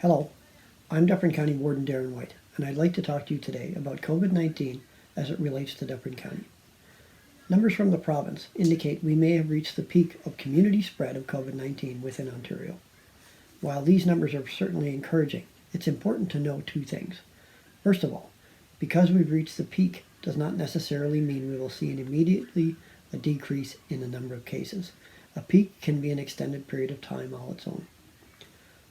Hello, I'm Dufferin County Warden White, and I'd like to talk to you today about COVID-19 as it relates to Dufferin County. Numbers from the province indicate we may have reached the peak of community spread of COVID-19 within Ontario. While these numbers are certainly encouraging, it's important to know two things. First of all, because we've reached the peak does not necessarily mean we will see immediately a decrease in the number of cases. A peak can be an extended period of time all its own.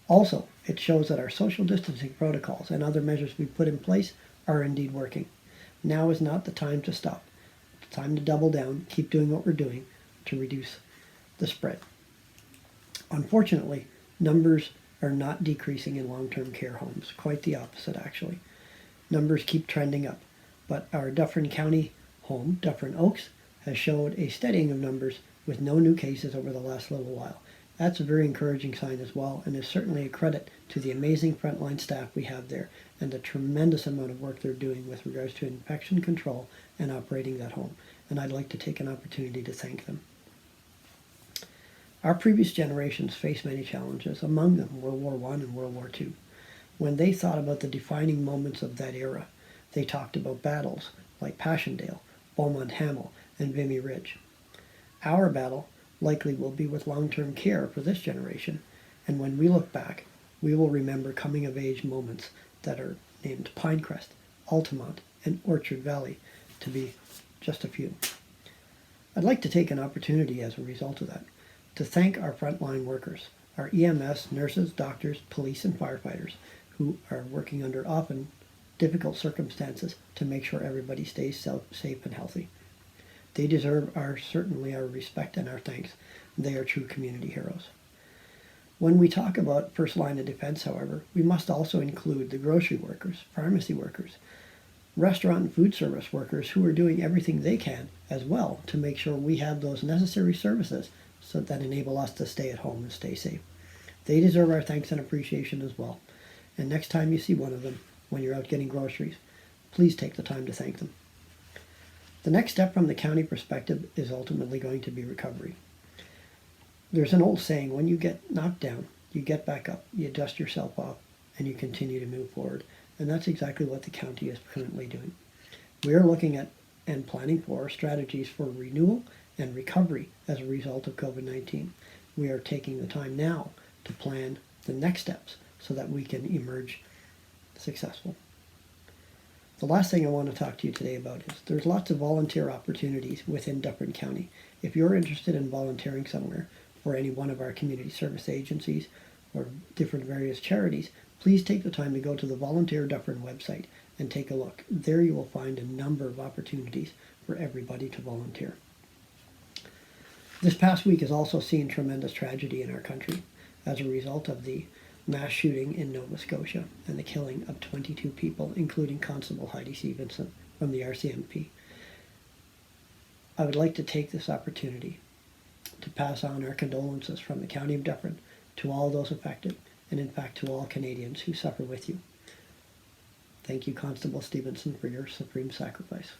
Also, it shows that our social distancing protocols and other measures we put in place are indeed working. Now is not the time to stop. It's time to double down, keep doing what we're doing to reduce the spread. Unfortunately, numbers are not decreasing in long-term care homes. Quite the opposite, actually. Numbers keep trending up, but our Dufferin County home, Dufferin Oaks, has showed a steadying of numbers with no new cases over the last little while. That's a very encouraging sign as well, and is certainly a credit to the amazing frontline staff we have there and the tremendous amount of work they're doing with regards to infection control and operating that home. And I'd like to take an opportunity to thank them. Our previous generations faced many challenges, among them World War I and World War II. When they thought about the defining moments of that era, they talked about battles like Passchendaele, Beaumont Hamel, and Vimy Ridge. Our battle likely will be with long-term care for this generation, and when we look back, we will remember coming-of-age moments that are named Pinecrest, Altamont, and Orchard Valley, to be just a few. I'd like to take an opportunity as a result of that to thank our frontline workers, our EMS, nurses, doctors, police, and firefighters, who are working under often difficult circumstances to make sure everybody stays safe and healthy. They deserve certainly our respect and our thanks. They are true community heroes. When we talk about first line of defense, however, we must also include the grocery workers, pharmacy workers, restaurant and food service workers who are doing everything they can as well to make sure we have those necessary services so that enable us to stay at home and stay safe. They deserve our thanks and appreciation as well. And next time you see one of them when you're out getting groceries, please take the time to thank them. The next step from the county perspective is ultimately going to be recovery. There's an old saying, when you get knocked down, you get back up, you dust yourself off, and you continue to move forward. And that's exactly what the county is currently doing. We are looking at and planning for strategies for renewal and recovery as a result of COVID-19. We are taking the time now to plan the next steps so that we can emerge successful. The last thing I want to talk to you today about is there's lots of volunteer opportunities within Dufferin County. If you're interested in volunteering somewhere for any one of our community service agencies or different various charities, please take the time to go to the Volunteer Dufferin website and take a look. There you will find a number of opportunities for everybody to volunteer. This past week has also seen tremendous tragedy in our country as a result of the mass shooting in Nova Scotia and the killing of 22 people, including Constable Heidi Stevenson from the RCMP. I would like to take this opportunity to pass on our condolences from the County of Dufferin to all those affected, and in fact to all Canadians who suffer with you. Thank you, Constable Stevenson, for your supreme sacrifice.